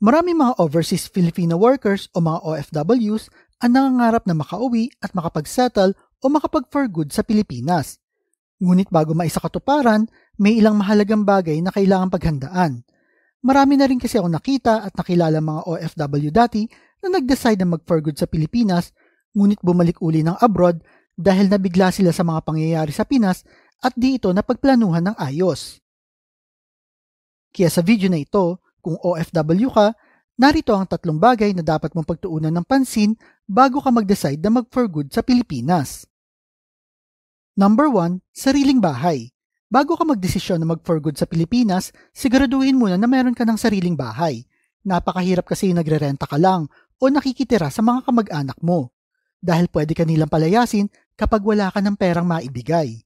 Maraming mga overseas Filipino workers o mga OFWs ang nangangarap na makauwi at makapag-settle o makapag-for good sa Pilipinas. Ngunit bago maisakatuparan, may ilang mahalagang bagay na kailangang paghandaan. Marami na rin kasi ako nakita at nakilala mga OFW dati na nag-decide na mag-for good sa Pilipinas, ngunit bumalik uli ng abroad dahil nabigla sila sa mga pangyayari sa Pinas at di ito napagplanuhan ng ayos. Kaya sa video na ito, kung OFW ka, narito ang 3 bagay na dapat mong pagtuunan ng pansin bago ka mag-decide na mag-for good sa Pilipinas. Number 1, sariling bahay. Bago ka magdesisyon na mag-for good sa Pilipinas, siguraduhin muna na meron ka ng sariling bahay. Napakahirap kasi yung nagrerenta ka lang o nakikitira sa mga kamag-anak mo. Dahil pwede ka nilang palayasin kapag wala ka ng perang maibigay.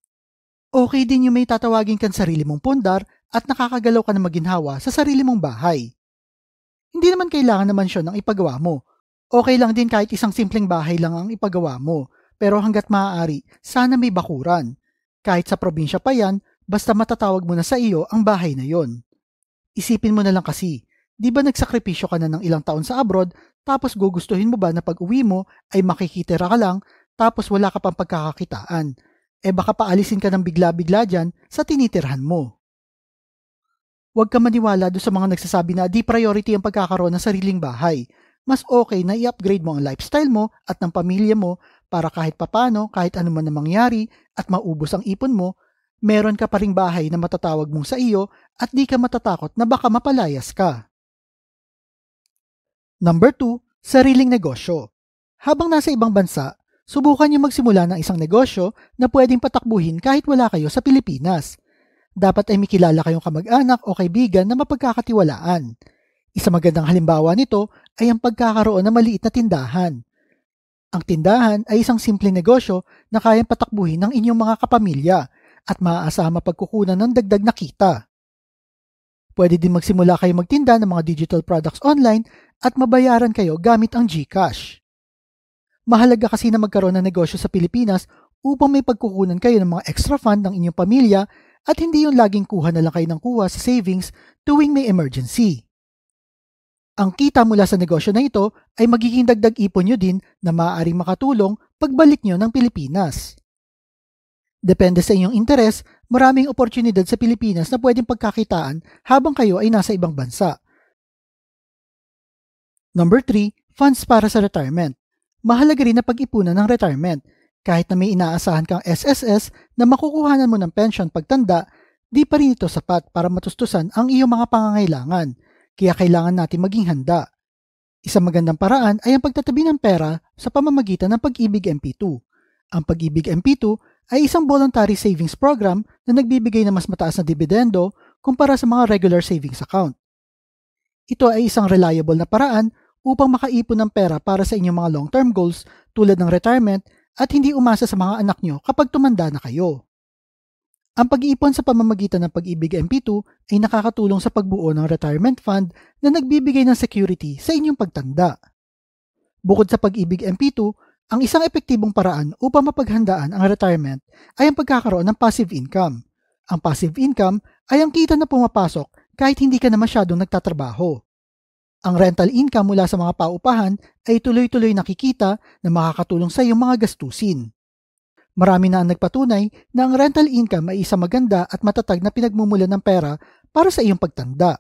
Okay din yung may tatawagin kang sarili mong pundar at nakakagalaw ka na maginhawa sa sarili mong bahay. Hindi naman kailangan na mansyon ang ipagawa mo. Okay lang din kahit isang simpleng bahay lang ang ipagawa mo, pero hanggat maaari, sana may bakuran. Kahit sa probinsya pa yan, basta matatawag mo na sa iyo ang bahay na yon. Isipin mo na lang kasi, di ba nagsakripisyo ka na ng ilang taon sa abroad, tapos gugustuhin mo ba na pag uwi mo ay makikitira ka lang, tapos wala ka pang pagkakakitaan? Baka paalisin ka ng bigla-bigla dyan sa tinitirhan mo. Huwag ka maniwala doon sa mga nagsasabi na di priority ang pagkakaroon ng sariling bahay. Mas okay na i-upgrade mo ang lifestyle mo at ng pamilya mo para kahit papano, kahit ano man na mangyari at maubos ang ipon mo, meron ka pa ring bahay na matatawag mong sa iyo at di ka matatakot na baka mapalayas ka. Number 2, sariling negosyo. Habang nasa ibang bansa, subukan niyo magsimula ng isang negosyo na pwedeng patakbuhin kahit wala kayo sa Pilipinas. Dapat ay may kilala kayong kamag-anak o kaibigan na mapagkakatiwalaan. Isang magandang halimbawa nito ay ang pagkakaroon ng maliit na tindahan. Ang tindahan ay isang simpleng negosyo na kayang patakbuhin ng inyong mga kapamilya at maaasama pagkukunan ng dagdag na kita. Pwede din magsimula kayo magtinda ng mga digital products online at mabayaran kayo gamit ang GCash. Mahalaga kasi na magkaroon ng negosyo sa Pilipinas upang may pagkukunan kayo ng mga extra fund ng inyong pamilya at hindi yung laging kuha na lang kayo ng kuha sa savings tuwing may emergency. Ang kita mula sa negosyo na ito ay magiging dagdag ipon nyo din na maaaring makatulong pagbalik nyo ng Pilipinas. Depende sa inyong interes, maraming oportunidad sa Pilipinas na pwedeng pagkakitaan habang kayo ay nasa ibang bansa. Number 3, funds para sa retirement. Mahalaga rin na pag-ipunan ng retirement. Kahit na may inaasahan kang SSS na makukuhanan mo ng pension pagtanda, di pa rin ito sapat para matustusan ang iyong mga pangangailangan, kaya kailangan natin maging handa. Isang magandang paraan ay ang pagtatabi ng pera sa pamamagitan ng Pag-ibig MP2. Ang Pag-ibig MP2 ay isang voluntary savings program na nagbibigay ng mas mataas na dividendo kumpara sa mga regular savings account. Ito ay isang reliable na paraan upang makaipon ng pera para sa inyong mga long-term goals tulad ng retirement at hindi umasa sa mga anak nyo kapag tumanda na kayo. Ang pag-iipon sa pamamagitan ng Pag-ibig MP2 ay nakakatulong sa pagbuo ng retirement fund na nagbibigay ng security sa inyong pagtanda. Bukod sa Pag-ibig MP2, ang isang epektibong paraan upang mapaghandaan ang retirement ay ang pagkakaroon ng passive income. Ang passive income ay ang kita na pumapasok kahit hindi ka na masyadong nagtatrabaho. Ang rental income mula sa mga paupahan ay tuloy-tuloy nakikita na makakatulong sa iyong mga gastusin. Marami na ang nagpatunay na ang rental income ay isang maganda at matatag na pinagmumulan ng pera para sa iyong pagtanda.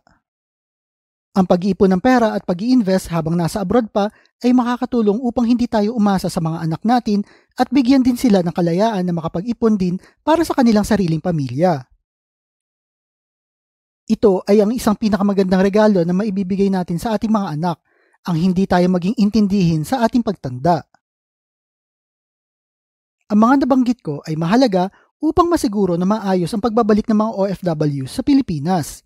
Ang pag-iipon ng pera at pag-i-invest habang nasa abroad pa ay makakatulong upang hindi tayo umasa sa mga anak natin at bigyan din sila ng kalayaan na makapag-ipon din para sa kanilang sariling pamilya. Ito ay ang isang pinakamagandang regalo na maibibigay natin sa ating mga anak, ang hindi tayo maging intindihin sa ating pagtanda. Ang mga nabanggit ko ay mahalaga upang masiguro na maayos ang pagbabalik ng mga OFW sa Pilipinas.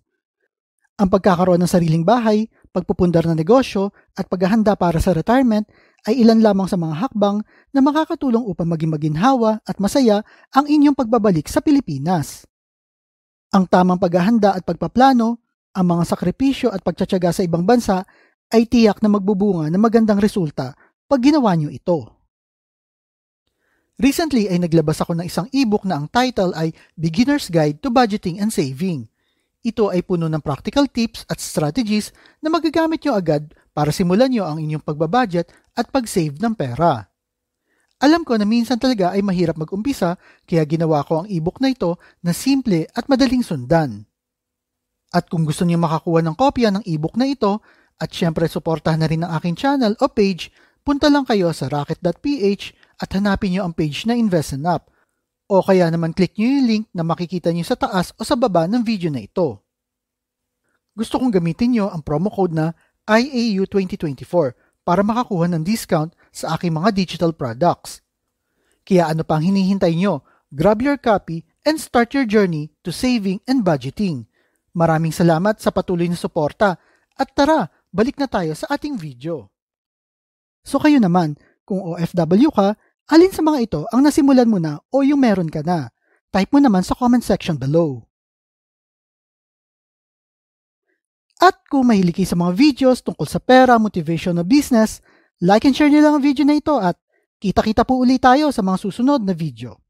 Ang pagkakaroon ng sariling bahay, pagpupundar ng negosyo at paghahanda para sa retirement ay ilan lamang sa mga hakbang na makakatulong upang maging maginhawa at masaya ang inyong pagbabalik sa Pilipinas. Ang tamang paghahanda at pagpaplano, ang mga sakripisyo at pagtsatsaga sa ibang bansa ay tiyak na magbubunga ng magandang resulta pag ginawa nyo ito. Recently ay naglabas ako ng isang ebook na ang title ay Beginner's Guide to Budgeting and Saving. Ito ay puno ng practical tips at strategies na magagamit nyo agad para simulan nyo ang inyong pagbabudget at pag-save ng pera. Alam ko na minsan talaga ay mahirap mag-umpisa kaya ginawa ko ang ebook na ito na simple at madaling sundan. At kung gusto niyo makakuha ng kopya ng ebook na ito at syempre suportahan na rin ang aking channel o page, punta lang kayo sa rocket.ph at hanapin niyo ang page na Invest and Up. O kaya naman click niyo yung link na makikita niyo sa taas o sa baba ng video na ito. Gusto kong gamitin niyo ang promo code na IAU2024 para makakuha ng discount sa aking mga digital products. Kaya ano pang hinihintay niyo? Grab your copy and start your journey to saving and budgeting. Maraming salamat sa patuloy na suporta at tara, balik na tayo sa ating video. So kayo naman, kung OFW ka, alin sa mga ito ang nasimulan mo na o yung meron ka na? Type mo naman sa comment section below. At kung mahilig kayo sa mga videos tungkol sa pera, motivation o business, like and share nyo lang ang video na ito at kita-kita po ulit tayo sa mga susunod na video.